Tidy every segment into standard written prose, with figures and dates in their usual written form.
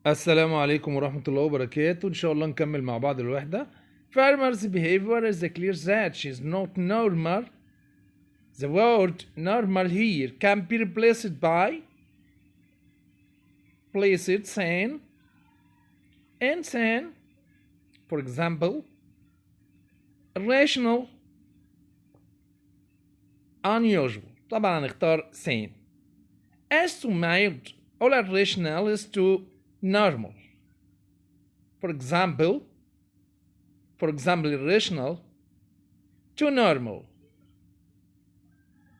السلام عليكم ورحمة الله وبركاته. إن شاء الله نكمل مع بعض الوحدة. Farmer's behavior is clear that she is not normal. The word normal here can be replaced by sane, insane, for example, irrational, unusual. طبعا هنختار sane. As to mild, all irrational is to normal. For example, irrational to normal.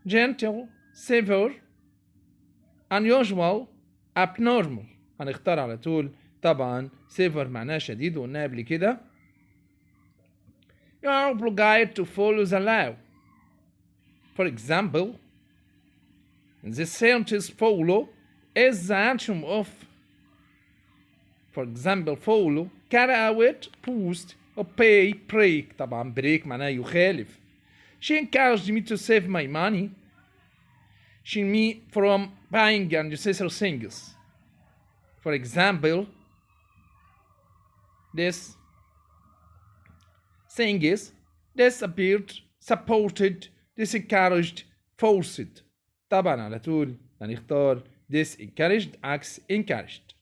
Gentle, severe, unusual, abnormal. هنختار على طول طبعا severe معناه شديد وقلنا قبل كده. You are obliged to follow the law. For example, the sentence follow is the action of, for example, follow, carry out, post, obey, break. طبعا break معناه يخالف. She encouraged me to save my money. She me from buying unnecessary things. For example, this thing is disappeared, supported, disencouraged, forced. طبعا على طول هنختار disencouraged عكس encouraged.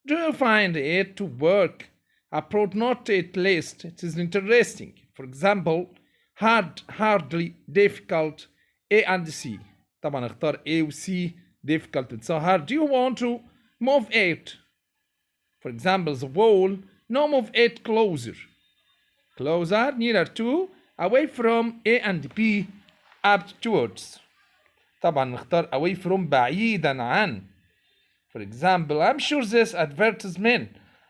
Do you find it to work abroad? Not at least. It is interesting. For example, hard, hardly, difficult, A and C. طبعا اختار A و C. Difficult بتساوي hard. Do you want to move it? For example, the wall. No, move it closer. Closer, nearer to, away from A and B, up towards. طبعا نختار away from بعيدا عن. For example, I'm sure this advertisement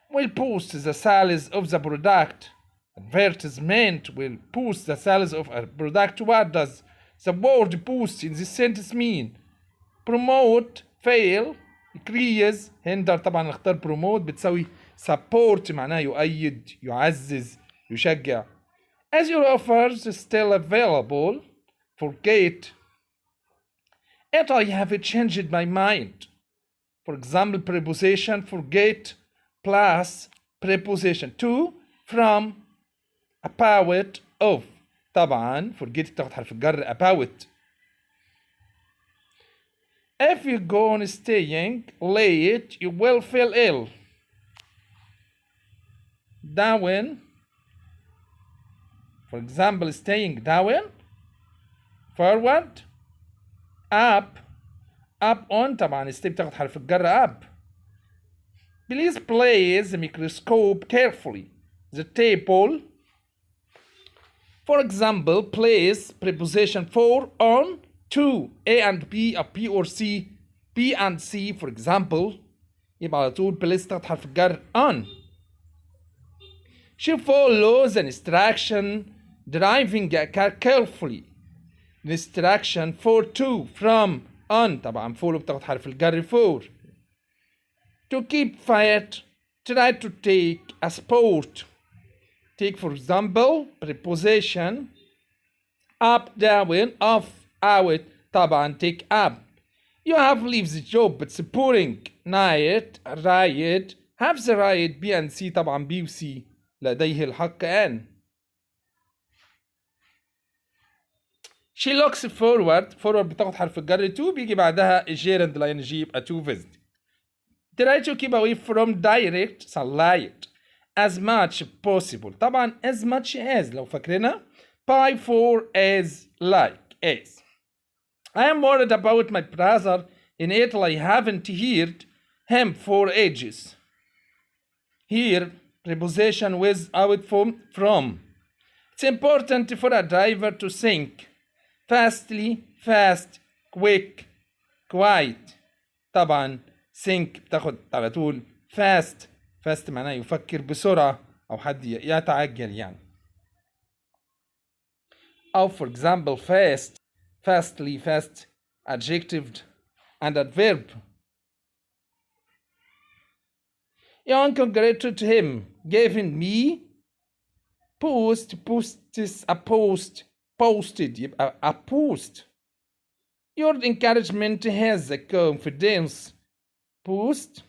will boost the sales of the product. Advertisement will boost the sales of a product. What does the word boost in this sentence mean? Promote, fail, increase, hinder. طبعا نختار promote بتساوي support معناه يؤيد، يعزز، يشجع. As your offers still available, forget it. I have changed my mind. For example, preposition forget plus preposition to, from, about, of. طبعا forget تاخد حرف الجر about. If you go on staying late, you will feel ill. Down. For example, staying down. Forward. Up. Up on. طبعا stay بتاخد حرف الجر up. Please place the microscope carefully. The table. For example, place preposition for, on, to, A and B, a B or C, B and C. For example, يبقى على طول place تاخد حرف الجر on. She follows an instruction driving a car carefully. Instruction for, to, from, on. طبعا follow بتاخد حرف الجر for. To keep fit, try to take a sport. Take, for example, preposition up, down, off, out. طبعا take up. You have leave the job, it's boring. Night, riot, have the right. B and C. طبعا B و C لديه الحق أن. She looks forward. forward بتاخد حرف الجر to بيجي بعدها gerund ing يبقى to visit. Try to keep away from direct sunlight as much possible. طبعا as much as لو فاكرينها by, for, as, like, as. I am worried about my brother in Italy. I haven't heard him for ages. Here, preposition with, out, from. It's important for a driver to think fastly, fast, quick, quiet. طبعا think بتاخد على طول fast. fast معناه يفكر بسرعة أو حد يتعجل يعني. أو for example fast, fastly, fast, adjective and adverb. Young congratulated him, giving me post, posts, a post, posted يبقى a post. Your encouragement has the confidence. Post,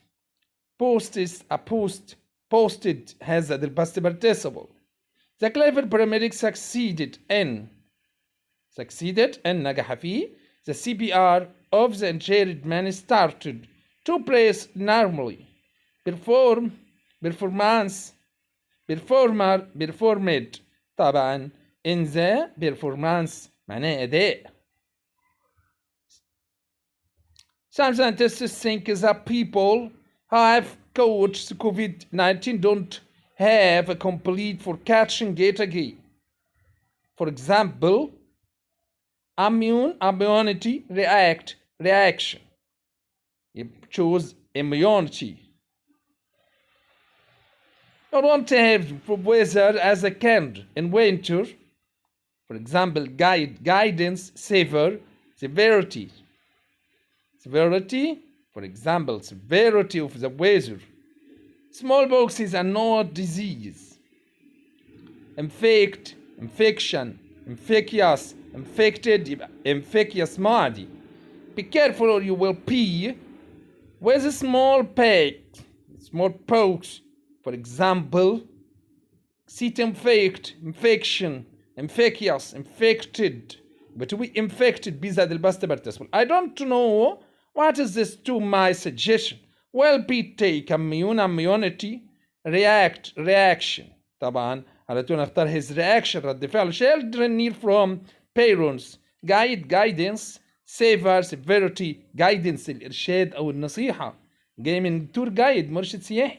posted هذا الباست participle. The clever paramedic succeeded in نجح فيه. The CPR of the injured man started to place normally. performed طبعا in the performance معناه أداء. Some scientists think that people who have caught COVID-19 don't have a complete for catching it again. For example, immunity reaction. You choose immunity. You don't have weather as a kind in winter. For example, guidance, severity. For example, severity of the weather. Smallpox is a known disease. Infection, infectious, infected, infectious ماضي. Be careful or you will pee with a smallpox. For example, infection, infectious, infected. But we infected بزاد الباست participle. I don't know what is this to my suggestion. Well, be take immunity reaction. طبعا على طول نختار his reaction رد فعل. Children need from parents guidance severity guidance الإرشاد أو النصيحة جاي من tour guide مرشد سياحي.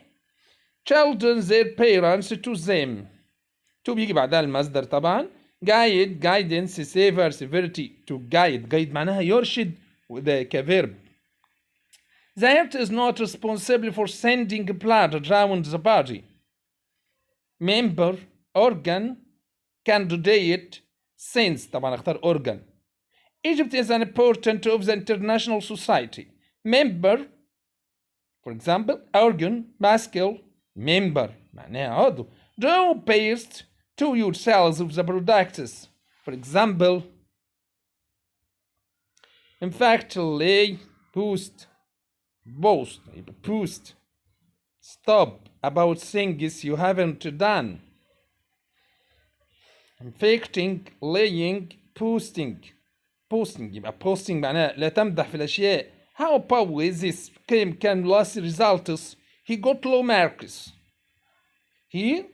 Children their parents to them to بيجي بعدها المصدر طبعا. guidance severity to guide معناها يرشد وده كفيرب. The heart is not responsible for sending blood around the body. Member organ candidate since طبعا اختار organ. Egypt is an important of the international society. Member for example organ masculine member معناها عضو. Do paste to yourselves of the products. For example in fact lay boost stop about things you haven't done. Infecting laying posting يبقى posting معناها لا تمدح في الأشياء. How about this can last results he got low marks. He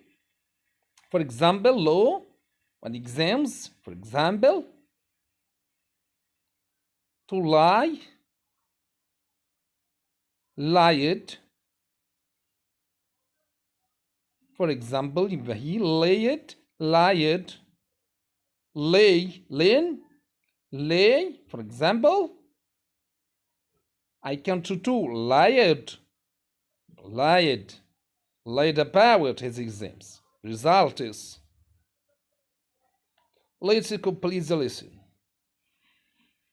for example low on exams. For example to lied. For example يبقى he lied lay. For example I can't do lied about his exams. Result is let's complete the lesson.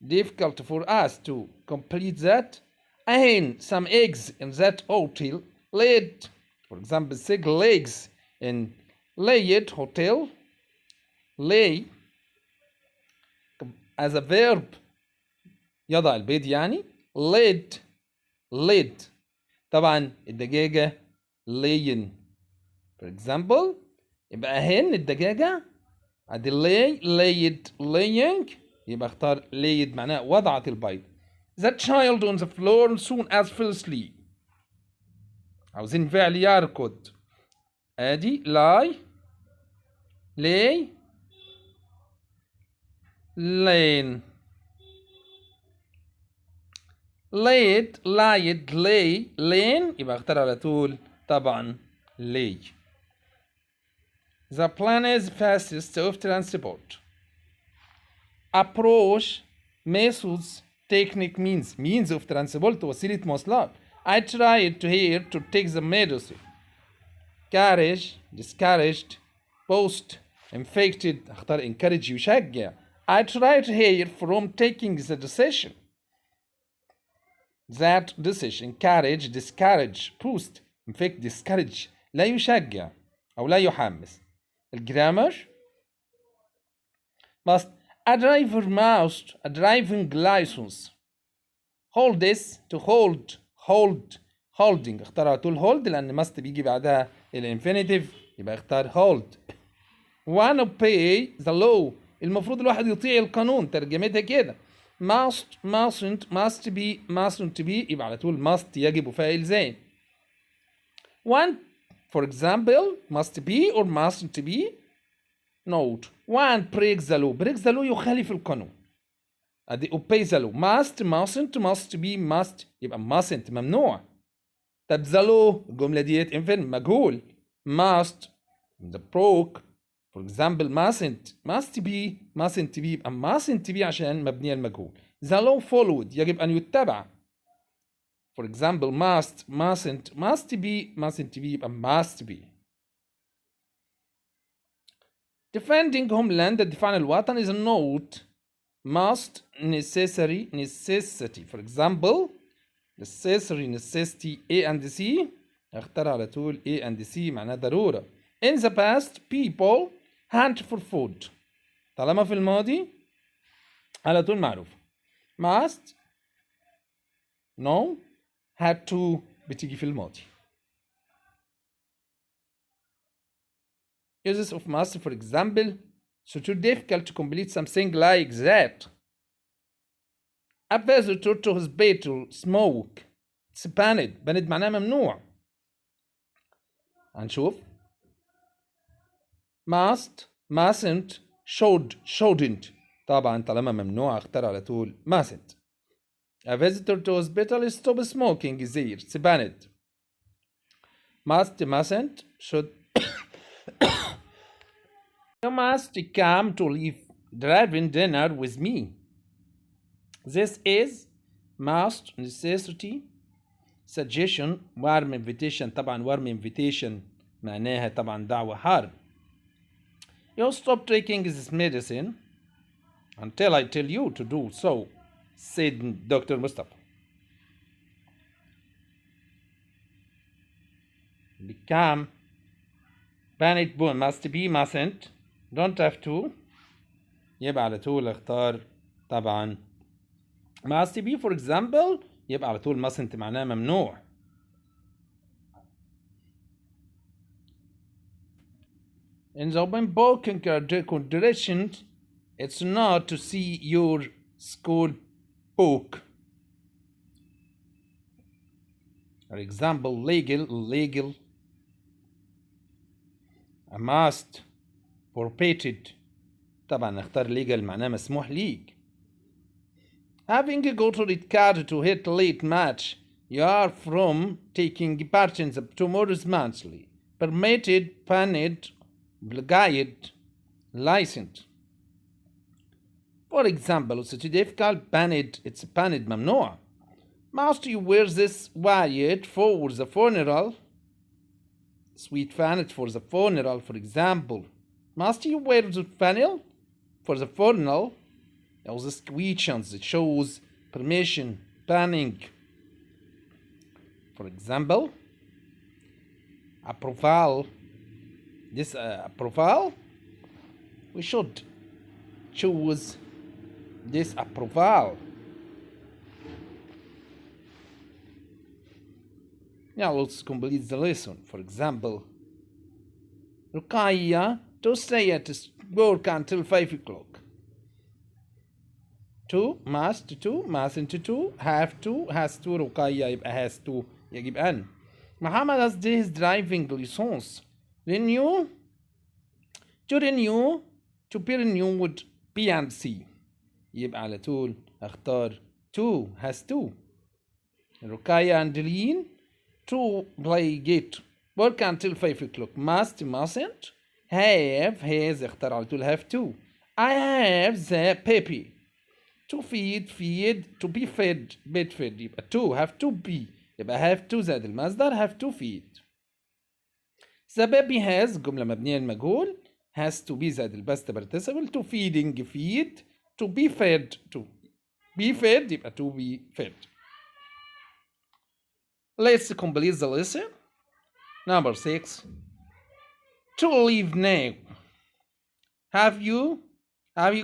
Difficult for us to complete that. And some eggs in that hotel laid. For example 6 legs in laid hotel. Lay as a verb يضع البيض يعني. laid طبعا الدجاجة laying. For example يبقى هن الدجاجة ادي laying يبقى اختار laid معناه وضعت البيض. The child on the floor soon as fell asleep. عاوزين فعل يركض. ادي lay lane laid lay lane يبقى اختار على طول طبعا lay. The plan is fastest of transport. Approach methods technique means of transport وسيلة مواصلات. I tried to take the medicine. Courage discouraged post infected اختار encourage يشجع. I tried here from taking the decision. That decision courage discourage post infect discourage لا يشجع أو لا يحمس. الجرامر must a driving license. Hold this to hold holding اختار على طول hold لأن must بيجي بعدها الانفينيتيف يبقى اختار hold. one obey the law المفروض الواحد يطيع القانون ترجمتها كده must mustn't must be mustn't be يبقى على طول must يجب فاعل زين. one for example must be or mustn't be note. one breaks the law breaks the law يخالف القانون ادي obey the law must mustn't must be must يبقى mustn't ممنوع. طب the law الجملة ديت infin مجهول must the broke for example must be يبقى mustn't be عشان مبنية المجهول. the law followed يجب أن يتبع for example must be يبقى must be. defending homeland دفاع الوطن is a note must necessity for example necessity A and C اختار على طول A and C معناها ضرورة. in the past people hunt for food طالما في الماضي على طول معروف must no had to بتيجي في الماضي. uses of must for example so too difficult to complete something like that. a visitor to hospital smoke it's banned banned معناها ممنوع. هنشوف must mustn't shouldn't طبعا طالما ممنوع اختار على طول mustn't. a visitor to hospital stop smoking there it's banned. mustn't should you must come to leave driving dinner with me. this is must necessity suggestion warm invitation طبعا warm invitation معناها طبعا دعوة حار. you stop taking this medicine until I tell you to do so said Dr. Mustafa. become banned must be mustn't don't have to يبقى على طول اختار طبعا must be for example يبقى على طول mustn't معناه ممنوع. in the open book conditions it's not to see your school book. for example legal a must prohibited طبعا نختار legal معناه مسموح ليك. having got a red card to hit late match you are from taking part in the tomorrow's monthly permitted banned obliged licensed. for example it's too difficult banned it's banned ممنوع. must you wear this white for the funeral sweet fanny for the funeral for example must you wear the flannel for the funeral. All the questions it shows permission planning. for example approval this approval we should choose this approval. now let's complete the lesson. for example Rukaya to stay at work until 5 o'clock. to must to mustn't to have to has to رقية يبقى has to يجب أن. محمد has his driving license renew to be renewed B and C يبقى على طول اختار to has to. رقية and Lean to play get work until 5 o'clock mustn't have has اختار على طول have to. I have the baby to feed to be fed يبقى to have to be يبقى have to زائد المصدر have to feed. the baby has جملة مبنية للمجهول has to be زائد الباست participle to feeding feed to be fed يبقى to be fed. let's complete the lesson. number 6 to leave now. have you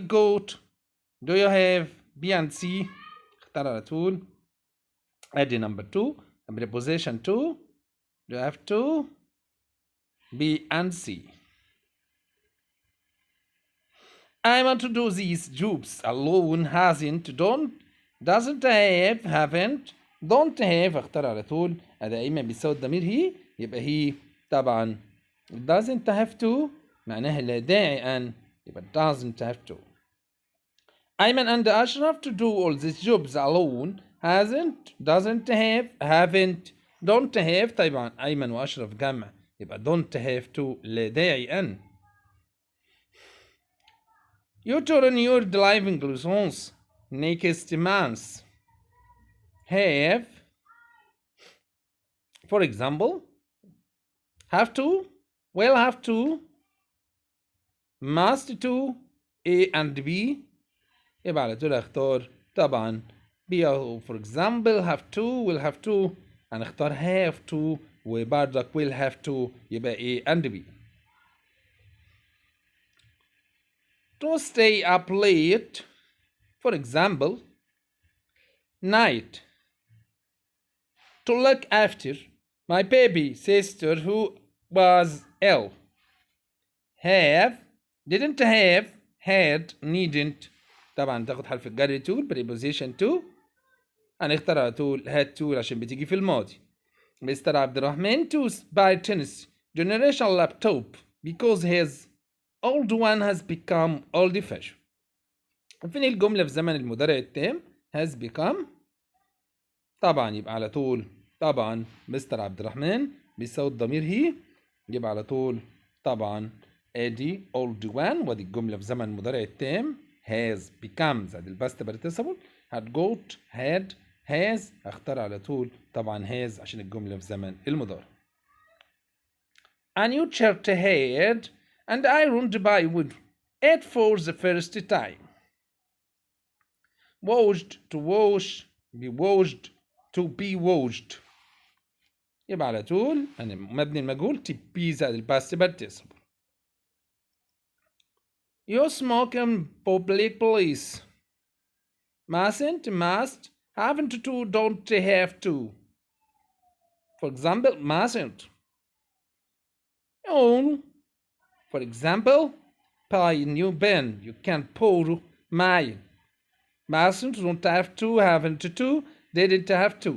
got do you have B and C اختار على طول ادي number 2 preposition to you have to B and C. I want to do these jobs alone. hasn't, don't, doesn't have, haven't, don't have. اختار على طول دائما بيساوي الضمير هي، يبقى هي طبعا doesn't have to معناها لا داعي أن، يبقى doesn't have to. أيمن and أشرف to do all these jobs alone. hasn't, doesn't have, haven't, don't have. طبعا أيمن وأشرف جمع، يبقى don't have to لا داعي أن. You turn your driving license next month. Have, for example, have to, will have to, must to, A and B. يبقى على طول اختار طبعا B أو for example have to will have to، هنختار have to وبرضك will have to، يبقى A and B. To stay up late, for example, night. To look after my baby sister who was ill. Have, didn't have, had, needn't. طبعا تاخد حرف الجر to preposition to، هنختار على طول had to عشان بتيجي في الماضي. مستر عبد الرحمن to buy tennis generation laptop because his old one has become old fashioned. فين الجملة في زمن المضارع التام has become؟ طبعا يبقى على طول طبعا مستر عبد الرحمن بيساوي الضمير هي، يبقى على طول طبعا ادي old one، ودي الجملة في زمن المضارع التام has become زائد الباست participle had got had has، هختار على طول طبعا has عشان الجملة في زمن المضارع. A new shirt had and ironed by wood it for the first time. Washed, to wash, be washed, to be washed. يبقى على طول أنا مبني المجهول to be زائد الباست participle. You smoke in public place. Mustn't, must, haven't to, don't have to. For example, mustn't. Own. For example, buy a new pen. You can borrow mine. Mustn't, don't have to, haven't to, didn't have to,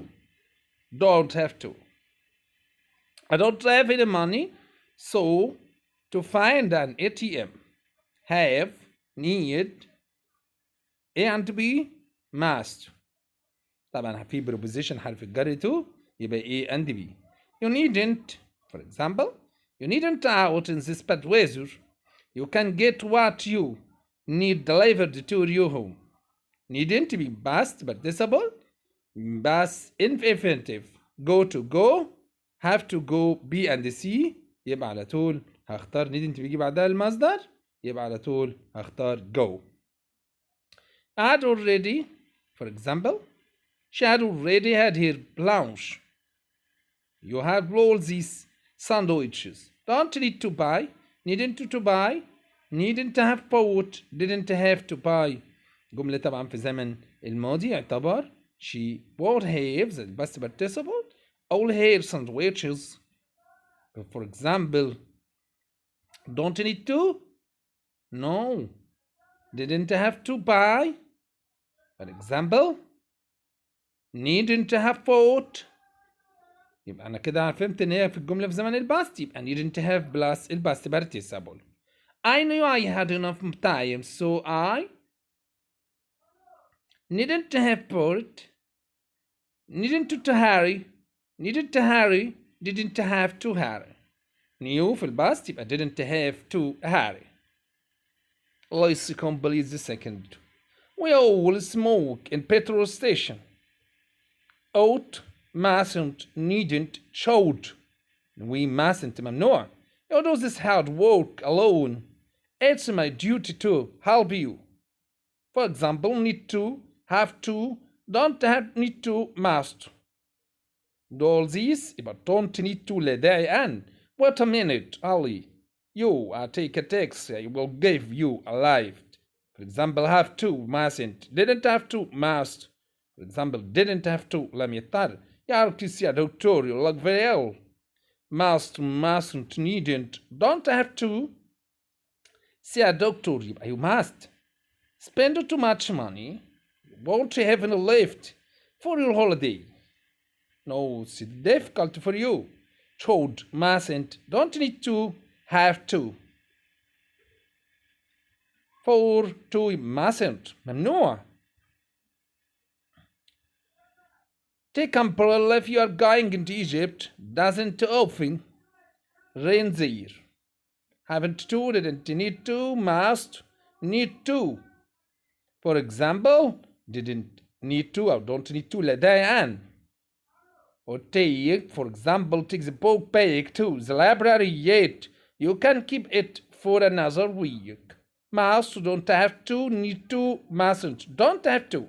don't have to. I don't have any money, so to find an ATM. Have, need, A and B, must. طبعا في preposition حرف الجر to يبقى A and B. You needn't, for example, you needn't out in this bad weather. You can get what you need delivered to your home. Needn't be past participle, past infinitive. Go to go, have to go B and C. يبقى على طول هختار needn't بيجي بعدها المصدر، يبقى على طول هختار go. Had already, for example, she had already had her lunch. You have all these sandwiches. Don't need to buy, needn't to buy, needn't have bought, didn't have to buy. جملة طبعا في زمن الماضي يعتبر she would have the past participle all her sandwiches. For example, don't need to? No. Didn't have to buy. For example, needn't have bought. يبقى أنا كده فهمت إن هي في الجملة في زمن الباست، يبقى needn't have plus الباست participle. I knew I had enough time, so I needn't have bought. Needn't to hurry. Needn't to hurry. Didn't have to hurry. Knew في الباست يبقى didn't have to hurry. Let's complete the second. We all smoke in petrol station. Ought, mustn't, needn't, should. We mustn't ممنوع. You do this hard work alone. It's my duty to help you. For example, need to, have to, don't have, need to, must. Do all these يبقى don't need to لا داعي أن. Wait a minute, Ali. You take a taxi, I will give you a lift. For example, have to, mustn't, didn't have to, must. For example, didn't have to لم يضطر Jag kan säga doktor, you look very ill. Mustn't, needn't, don't have to. Säga doktor, you must. Spend too much money. You won't have any left for your holiday. No, it's difficult for you. Should, mustn't, don't need to, have to. For, to, mustn't, ممنوع. Take umbrella if you are going into Egypt. Doesn't often rain there. Haven't to, didn't need to, must, need to. For example, didn't need to or don't need to لدي or take, for example, take the book back to the library yet. You can keep it for another week. Must, don't have to, need to, mustn't, don't have to.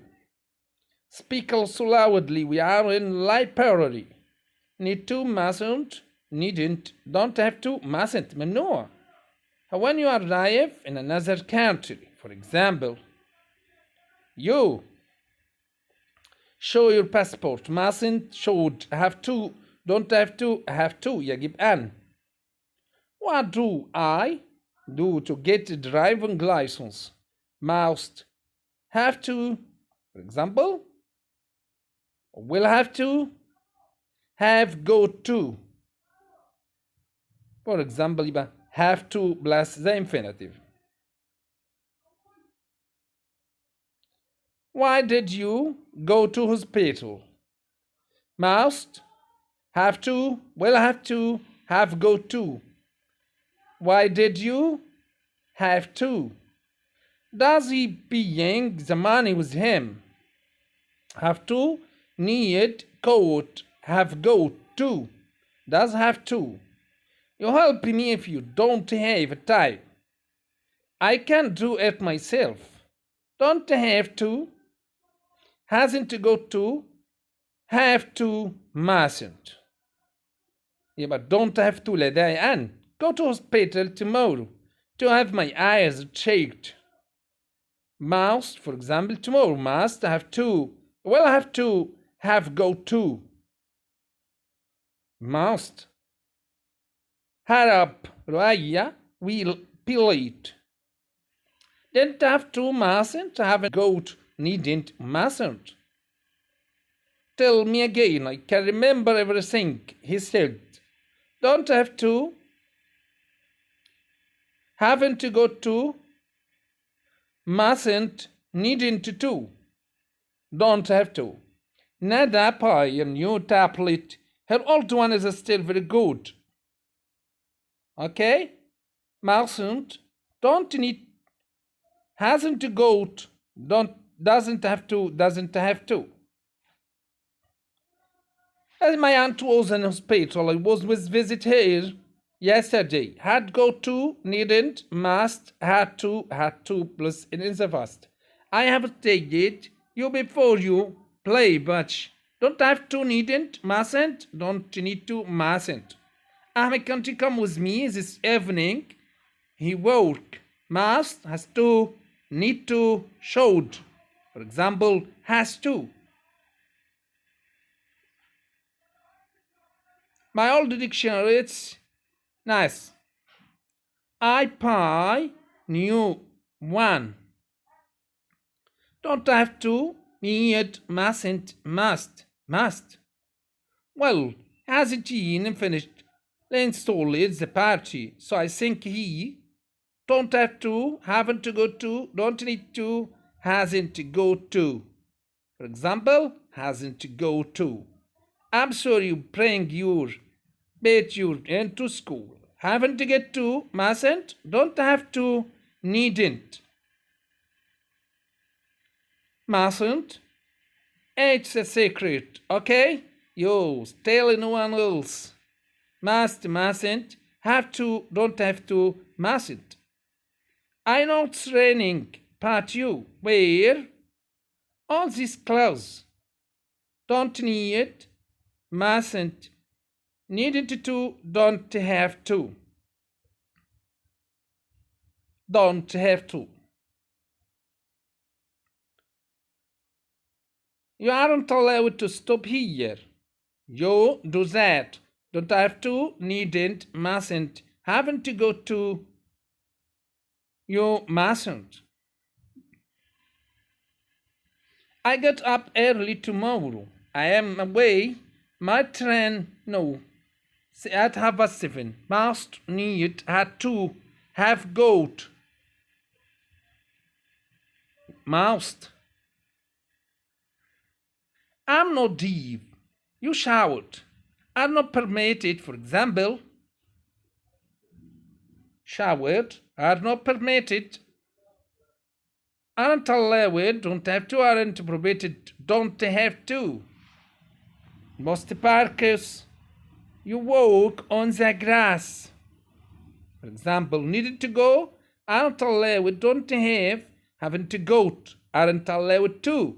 Speak also loudly, we are in library. Need to, mustn't, needn't, don't have to, mustn't, ممنوع. When you arrive in another country, for example, you show your passport, mustn't, should, have to, don't have to, يجب أن. What do I do to get a driving license? Must, have to, for example, will have to, have go to. For example, يبقى have to plus the infinitive. Why did you go to hospital? Must, have to, will have to, have go to. Why did you have to? Does he bring the money with him? Have to, need, quote, have go to. Does have to. You help me if you don't have time. I can do it myself. Don't have to. Hasn't to go to. Have to, mustn't. يبقى don't have to لدي أن. Go to hospital tomorrow to have my eyes checked. Must, for example, tomorrow. Must, have to. Will have to, have go to. Must. HAHAB رؤية will be late. Didn't have to, mustn't, have go to, needn't, mustn't. Tell me again, I can remember everything he said. Don't have to, haven't to go to, mustn't, needn't to, don't have to. Nada buy a new tablet. Her old one is still very good. Okay? Mustn't, don't need, hasn't to go to, doesn't have to. As my aunt was in hospital, I was with visit her yesterday. Had go to, needn't, must, had to plus in the past. I have stated you before you play, but don't have to, needn't, mustn't, don't need to, mustn't. Ahmed, can't you come with me this evening? He work. Must, has to, need to, should. For example, has to. My old dictionary, it's nice. I buy new one. Don't have to, need, mustn't, must. Well, hasn't he finished installed the party, so I think he don't have to, haven't to go to, don't need to, hasn't to go to. For example, hasn't to go to. I'm sorry you bring your bet you into school. Haven't to get to, mustn't, don't have to, needn't. Mustn't. It's a secret, okay? You tell no one else. Must, mustn't, have to, don't have to, mustn't. I know it's raining, but you wear all these clothes. Don't need, mustn't, needn't to, don't have to. Don't have to. You aren't allowed to stop here. You do that. Don't have to, needn't, mustn't, haven't to go to. You mustn't. I get up early tomorrow. I am away. My train, no. At 7:30. Must, need, had to, have got. Must. I'm not deep. You shout. Are not permitted, for example. Showered, are not permitted. Aren't allowed, don't have to, aren't prohibited, don't have to. Most parks, you walk on the grass. For example, needed to go, aren't allowed, don't have, haven't to go, aren't allowed to.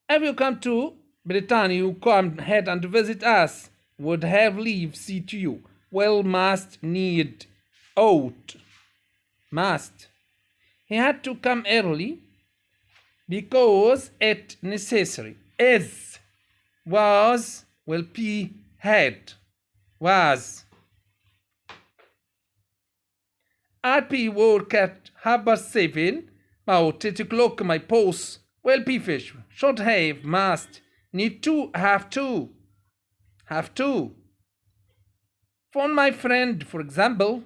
If you come to Britannia, you come ahead and visit us, would have leave, see to you. Well, must, need, ought, must. He had to come early because it necessary. Is, was, will be, had, was. I'd be work at 7:30, about 8 o'clock my post will be fish. Should have, must, need to, have to, have to. Phone my friend, for example.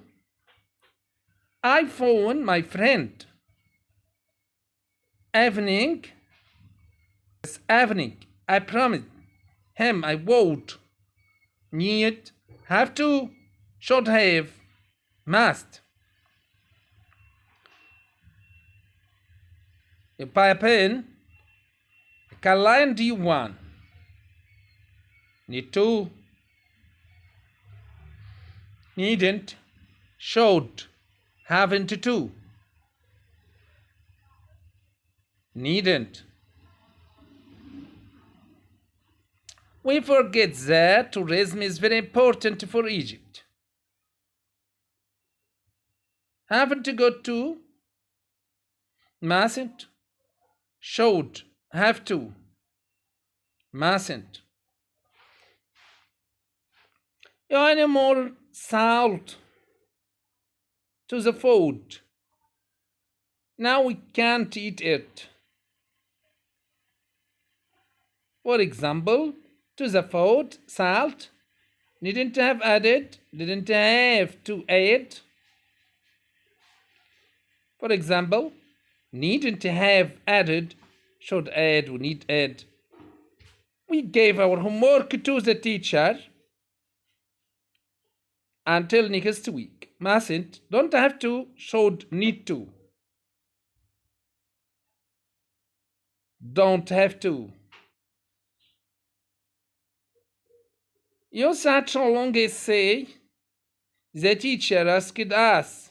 I phone my friend. Evening. This evening. I promise him I won't. Need. Have to. Should have. Must. You buy a pen. Line D1. Need to. Needn't. Should. Haven't to. Needn't. We forget that tourism is very important for Egypt. Haven't to go to. Mustn't. Should. Have to. Mustn't. You any more salt to the food? Now we can't eat it. For example, to the food, salt, didn't have added, didn't have to add. For example, needn't have added, should add, we need add. We gave our homework to the teacher until next week. Mustn't, don't have to, should, need to. Don't have to. You such a long essay. The teacher asked us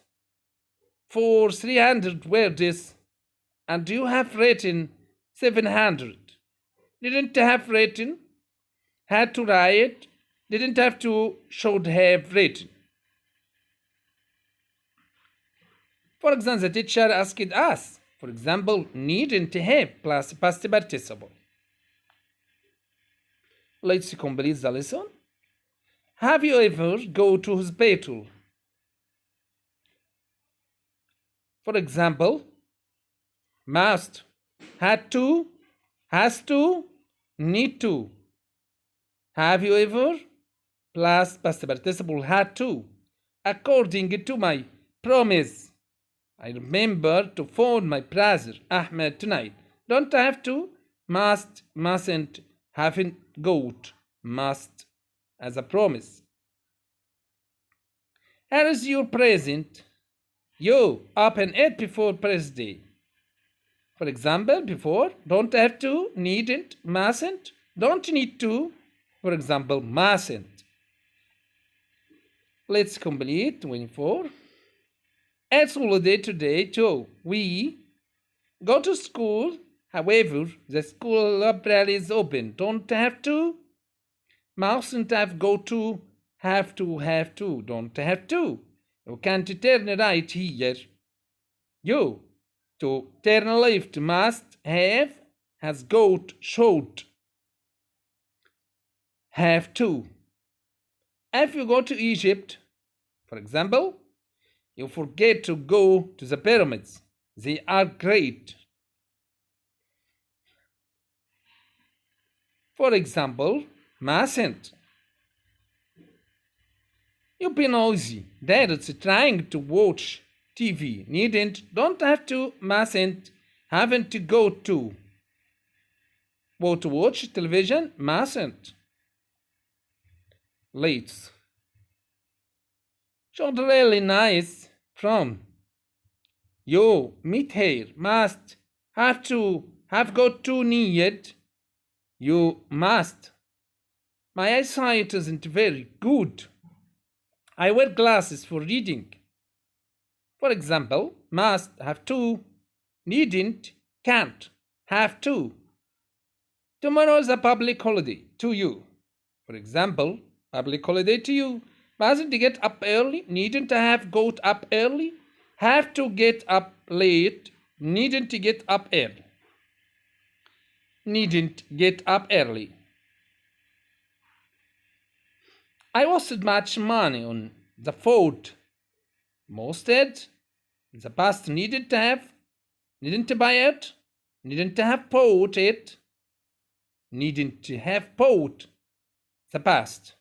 for 300 words and you have written 700. Didn't have written, had to write, didn't have to, should have written. For example, the teacher asked us, for example, needn't have plus past participle. Let's complete the lesson. Have you ever go to hospital? For example, must, had to, has to, need to. Have you ever? Plus past participle had to. According to my promise, I remember to phone my brother Ahmed tonight. Don't have to, must, mustn't, haven't got, must, as a promise. Here is your present. You open it before press day. For example, before, don't have to, needn't, mustn't, don't need to. For example, mustn't. Let's complete 24. It's holiday today too. We go to school. However, the school library is open. Don't have to. Mustn't have go to. Have to, don't have to. You can't turn right here. You. To turn left must have, has got, should. have to. If you go to Egypt, for example, you forget to go to the pyramids. They are great. For example, mustn't. You be noisy. Dad's trying to watch TV. Needn't, don't have to, mustn't, haven't to go to. Go to watch television, mustn't. Let's. Should really nice from. You meet here, must, have to, have got to, need. You must. My eyesight isn't very good. I wear glasses for reading. For example, must, have to, needn't, can't, have to. Tomorrow is a public holiday to you. For example, public holiday to you. Mustn't get up early, needn't have got up early, have to get up late, needn't get up early. Needn't get up early. I wasted much money on the food. Mosted, in the past needn't have, needn't buy it, needn't have bought it, needn't have bought, the past.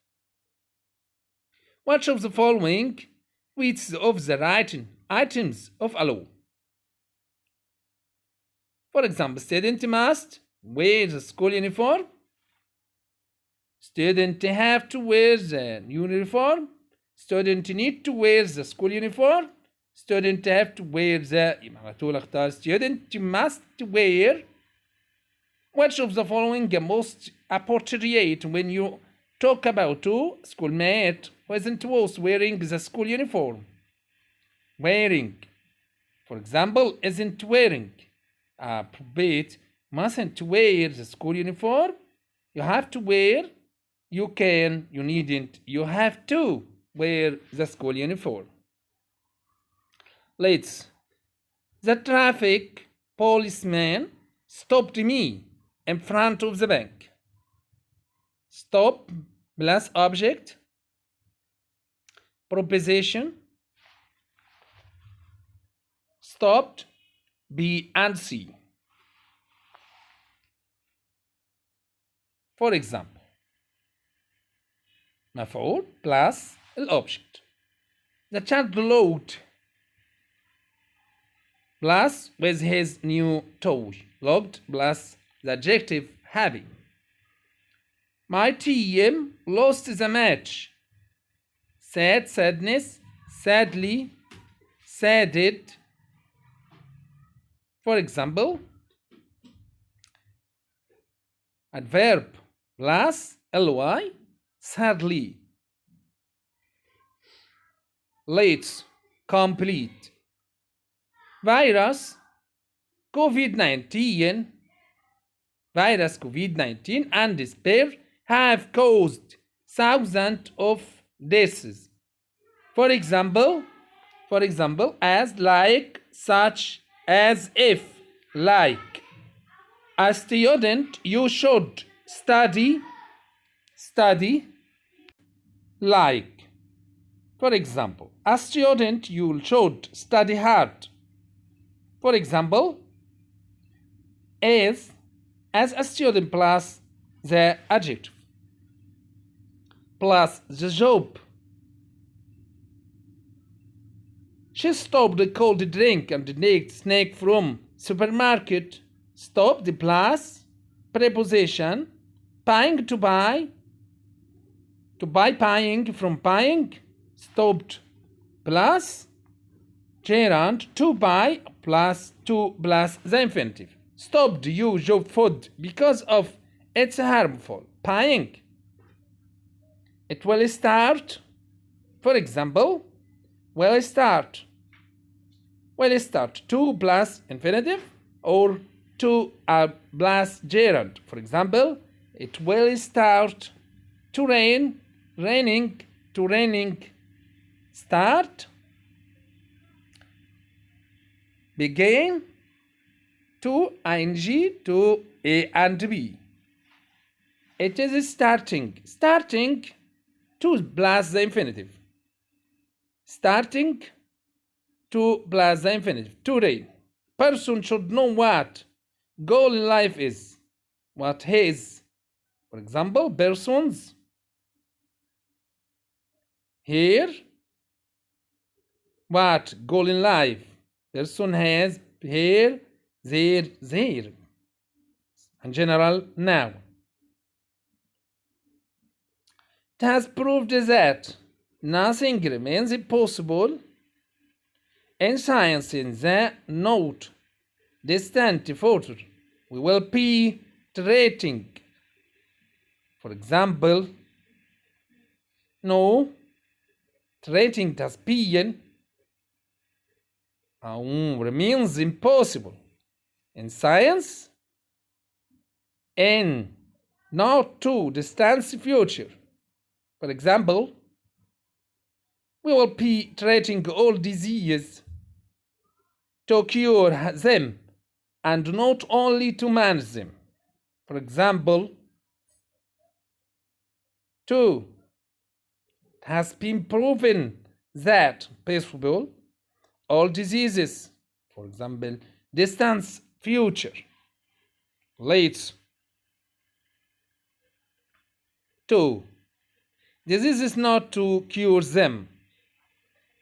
Which of the following fits of the writing items of a law? For example, student must wear the school uniform. Student have to wear the uniform. Student need to wear the school uniform. Student have to wear the على طول اختار student must wear. Which of the following most appropriate when you talk about two schoolmate wasn't was wearing the school uniform? Wearing. For example, isn't wearing. Appropriate mustn't wear the school uniform. You have to wear. You can. You needn't. You have to wear the school uniform. Let's. The traffic policeman stopped me in front of the bank. Stop plus object. Proposition. Stopped. B and C. For example, مفعول plus الobject. The child looked plus with his new toy. Looked plus the adjective happy. My team lost the match. Sad, sadness, sadly, saddened. For example, adverb plus ly, sadly. Let's complete. Virus COVID-19 and despair have caused thousands of deaths. For example, as, like, such, as, if, like. A student, you should study, like. For example, a student, you should study hard. For example, as a student plus the adjective plus the job. She stopped the cold drink and the next snack from supermarket. Stopped plus preposition. Buying, to buy. To buy, buying, from buying. Stopped plus gerund. To buy plus to plus the infinitive. Stopped use of food because of it's harmful. Buying. It will start. For example, will start. Will start. To plus infinitive or to plus gerund. For example, it will start to rain, raining, to raining, start, begin, to ing, to a and b. It is starting. Starting to plus the infinitive. Starting to plus the infinitive. Today, person should know what goal in life is. What his, for example, persons. Here, what goal in life? Person has here, there, there. In general, now. It has proved that nothing remains impossible in science in the not distant future. We will be treating, for example, no, treating das being remains impossible in science in not too distant future. For example, we will be treating all diseases to cure them and not only to manage them. For example, 2. It has been proven that possible all diseases, for example, distant future, leads to diseases not to cure them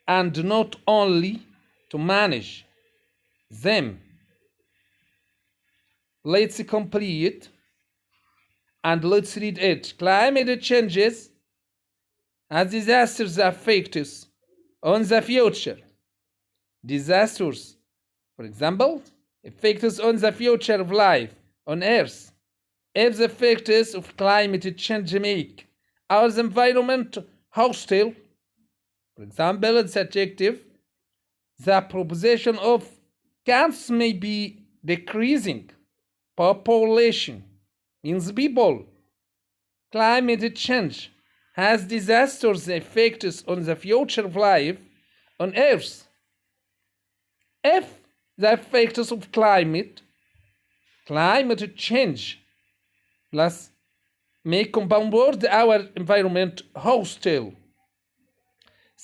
and not only to manage them. Let's complete and let's read it. Climate changes as disasters affect us on the future. Disasters, for example, affect us on the future of life on Earth. If the effects of climate change make our environment hostile, for example, its adjective, the proportion of cats may be decreasing. Population means people. Climate change has disastrous effects on the future of life on Earth. If the effects of climate change plus may compound our environment hostile,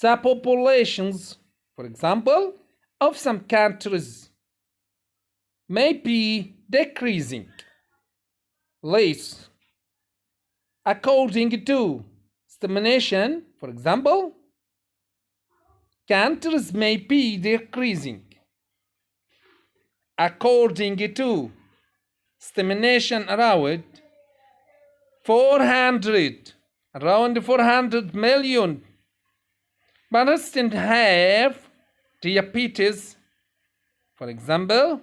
the populations, for example, of some countries may be decreasing. Less. According to estimation, for example, countries may be decreasing. According to estimation, around 400 million persons have diabetes, for example.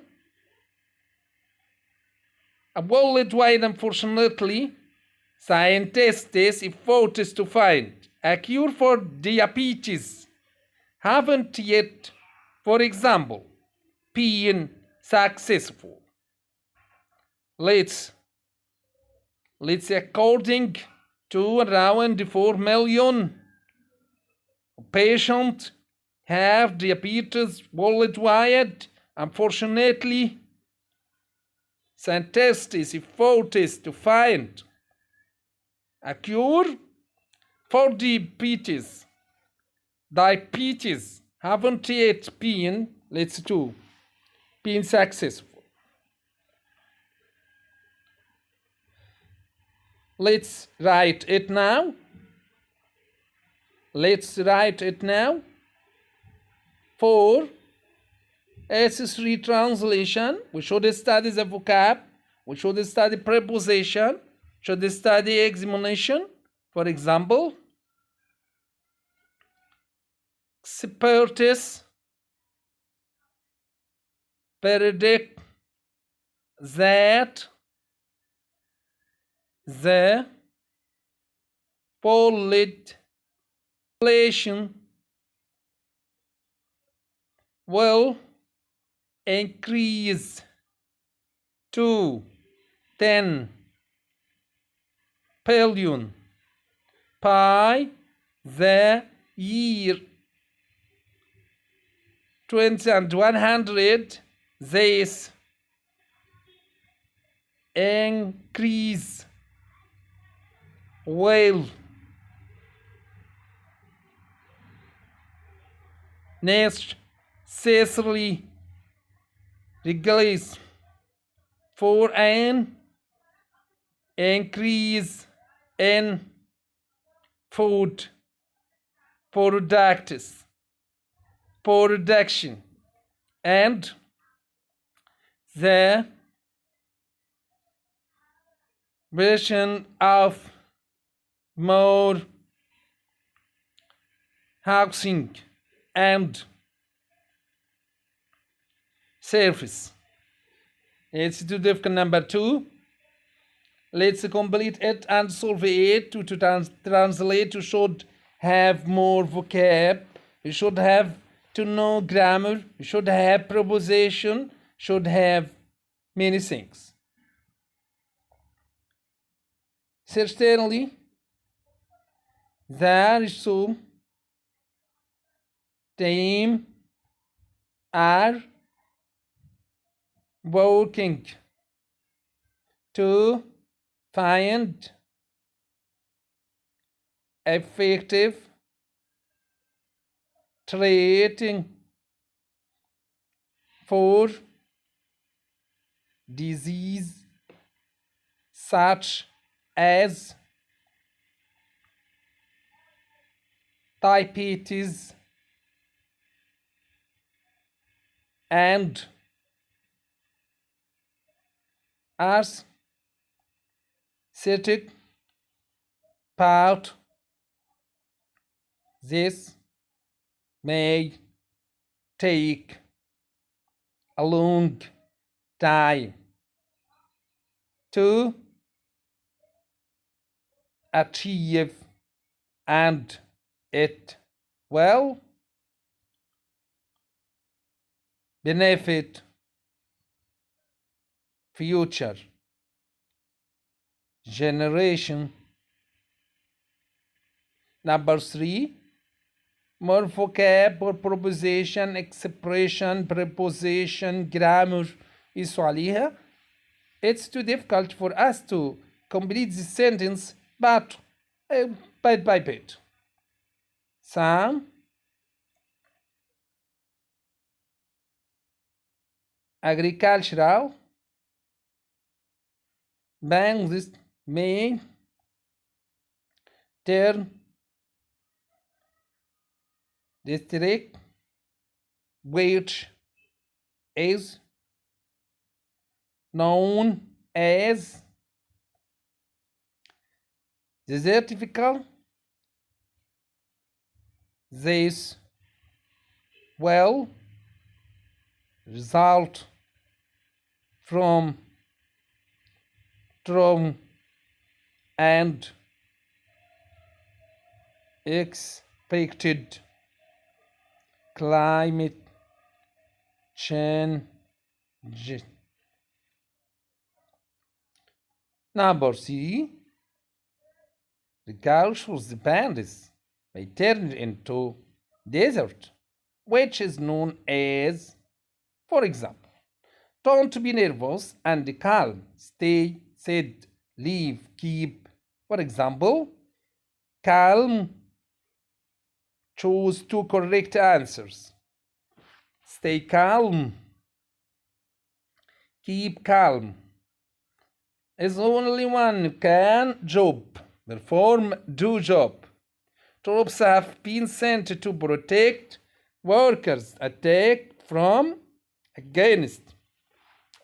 Worldwide, unfortunately, scientists' efforts to find a cure for diabetes haven't yet, for example, been successful. Let's according to around 4 million patients have diabetes worldwide. Unfortunately, scientists' efforts to find a cure for diabetes haven't yet been, been successful. Let's write it now. For S3 translation, we should study the vocab, we should study preposition, should study examination. For example, experts predict that the population will increase to 10 billion by the year 2100. This increase will necessarily regulate for an increase in food production and the vision of more housing and service. Let's do difficult number 2. Let's complete it and solve it. To translate, you should have more vocab. You should have to know grammar. You should have preposition. Should have many things. Certainly, there is so team are working to find effective treating for disease such as diabetes and arthritic part. This may take a long time to achieve, and it will benefit future generation. Number 3, more vocab or proposition, expression, preposition, grammar. Isso عليها. It's too difficult for us to complete this sentence, but bit by bit. Some agricultural banks may turn district, which is known as the certificate. This will result from strong and expected climate change. Number 3, the cultures depends may turn into desert, which is known as, for example, don't be nervous and calm, stay, sit, leave, keep. For example, calm, choose 2 correct answers. Stay calm, keep calm. Is only one can job, perform, do job. Troops have been sent to protect workers attacked from against.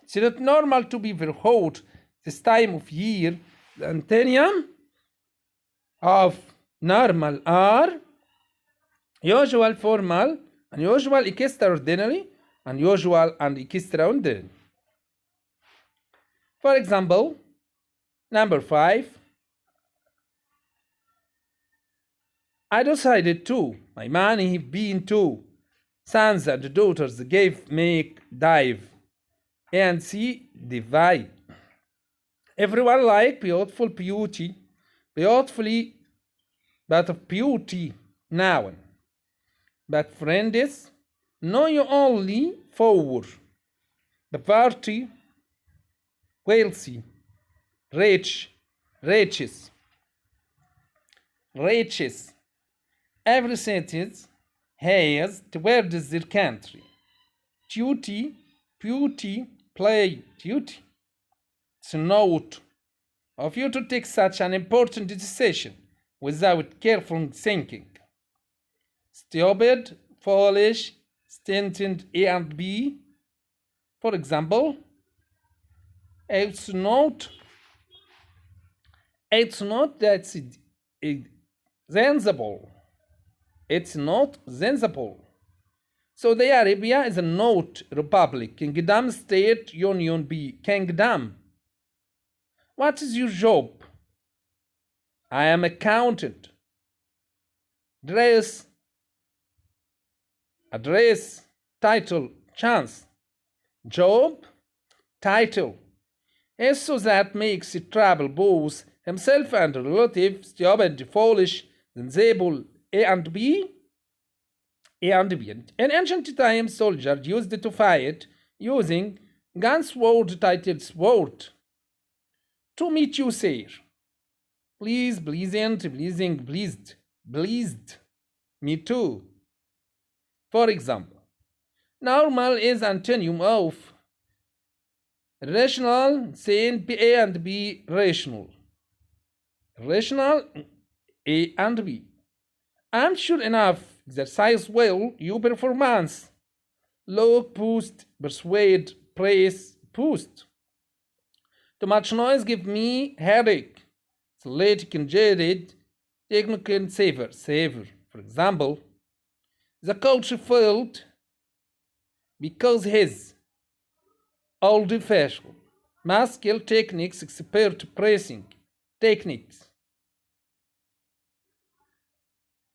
It's not normal to be very hot this time of year. The antonym of normal are usual, formal, unusual, extraordinary, unusual, and extraordinary. For example, number 5, I decided to, my money have been to, sons and daughters gave, make, dive, and see, divide. Everyone like beautiful, beauty, beautifully, but of beauty, noun. But friends, know you only for the party, wealthy, rich, riches. riches. Every city has towards their country. Duty, beauty, play, duty. It's a note of you to take such an important decision without careful thinking. Stupid, foolish, stinted A and B. For example, it's not that sensible. It's not sensible. Saudi Arabia is a not republic. Kingdom, state, union, be kingdom. What is your job? I am accountant. Dress, address, title, chance. Job, title. So that makes it trouble both himself and relatives, stupid, foolish, sensible, A and B. A and B. In ancient times, soldiers used to fight using guns sword titled sword. To meet you, sir. Please, pleasant, pleasing, pleased, pleased. Me too. For example, normal is antonym of rational, saying A and B rational. Rational, A and B. I'm sure enough. Exercise well your performance. Look, boost, persuade, praise, boost. Too much noise give me headache. Athletic and jaded, technical and savor. For example, the coach failed because his old-fashioned muscle techniques, expert pressing techniques.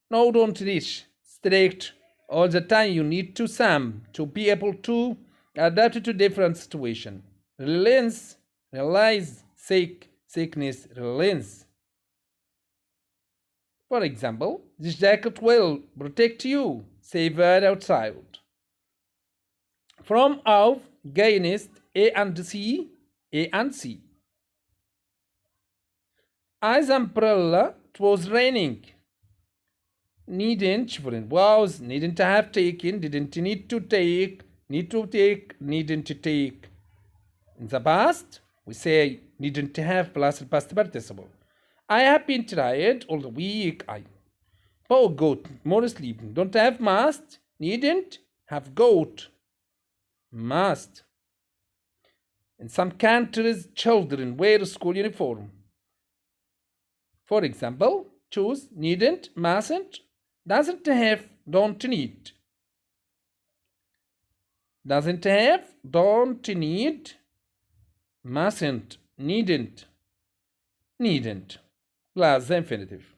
No, don't reach strict all the time. You need to some to be able to adapt to different situation. Realize, sickness, relents. For example, this jacket will protect you. Save it outside. From of gainest A and C. As umbrella, it was raining. Needn't have taken, didn't need to take, needn't take. In the past, we say needn't have plus past participle. I have been tired all the week. Got more sleeping. Don't have must, needn't have got. Must. In some countries, children wear school uniform. For example, choose needn't, mustn't, doesn't have, don't need. Doesn't have, don't need, mustn't, needn't, plus the infinitive.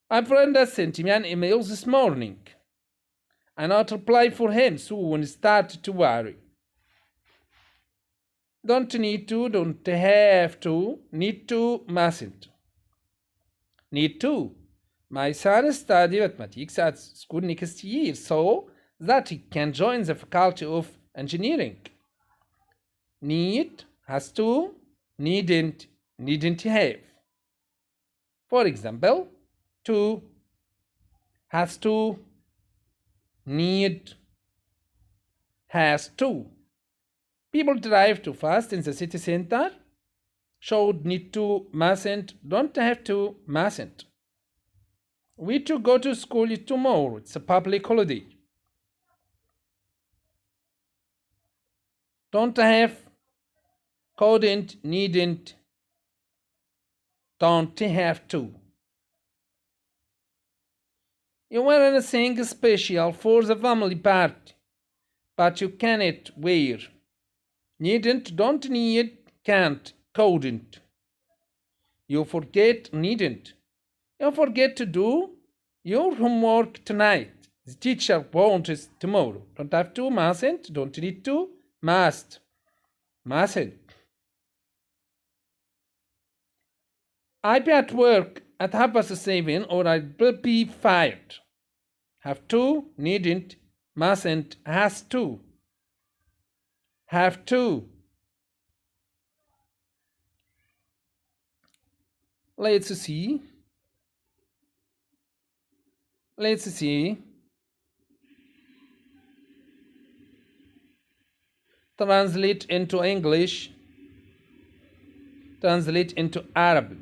My friend has sent me an email this morning. I not reply for him soon start to worry. Don't need to, don't have to, need to, mustn't. Need to. My son study mathematics at school next year so that he can join the faculty of engineering. Need, has to, needn't have. For example, to, has to, need, has to. People drive too fast in the city center. Should, need to, mustn't, don't have to, mustn't. We to go to school tomorrow. It's a public holiday. Don't have, couldn't, needn't, don't have to. You wear anything special for the family party, but you cannot wear. Needn't, don't need, can't, couldn't. You forget, needn't. You forget to do your homework tonight. The teacher wants tomorrow. Don't have to, mustn't, don't need to, must, mustn't. I'll be at work at 7:30 or I will be fired. Have to, needn't, mustn't, has to. Have to. Let's see. Let's see. Translate into English. Translate into Arabic.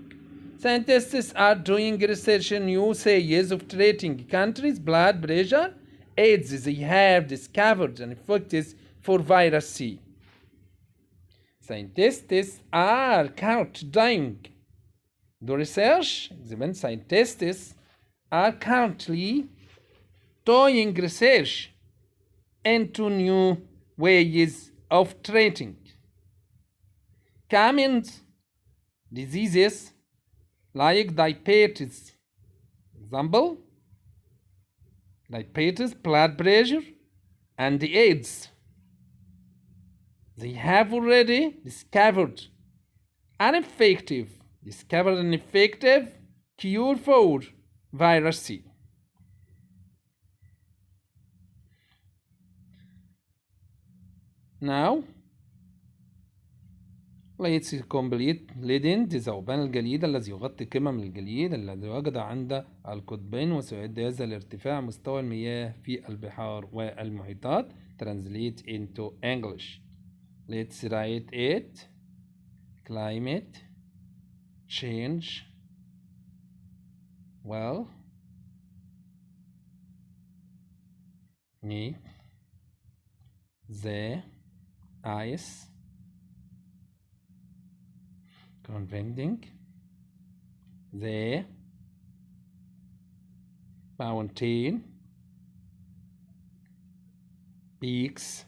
Scientists are doing research in new ways of treating countries' blood pressure. AIDS, they have discovered an effective for virus C. Scientists are currently doing the research. Scientists are currently doing research into new ways of treating common diseases like diabetes, example, diabetes, blood pressure, and AIDS. They have already discovered an effective cure for virus C. Now, let's complete leading ذوبان الجليد الذي يغطي قمم الجليد الذي وجد عند القطبين وسيؤدي هذا الارتفاع مستوى المياه في البحار والمحيطات. Translate into English. Let's write it. Climate change will make the ice convecting the mountain peaks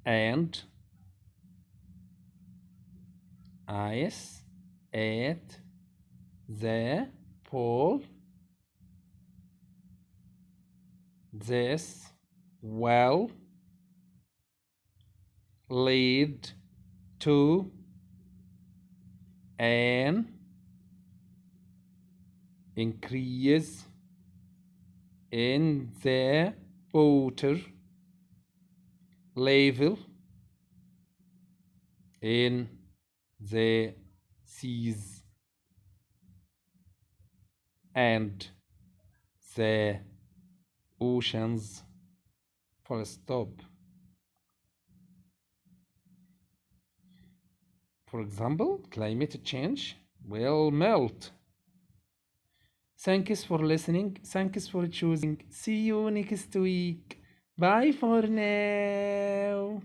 and ice at the pole. This will lead to an increase in the water level in the seas and the oceans. Full stop. For example, climate change will melt. Thanks for listening. Thanks for choosing. See you next week. Bye for now.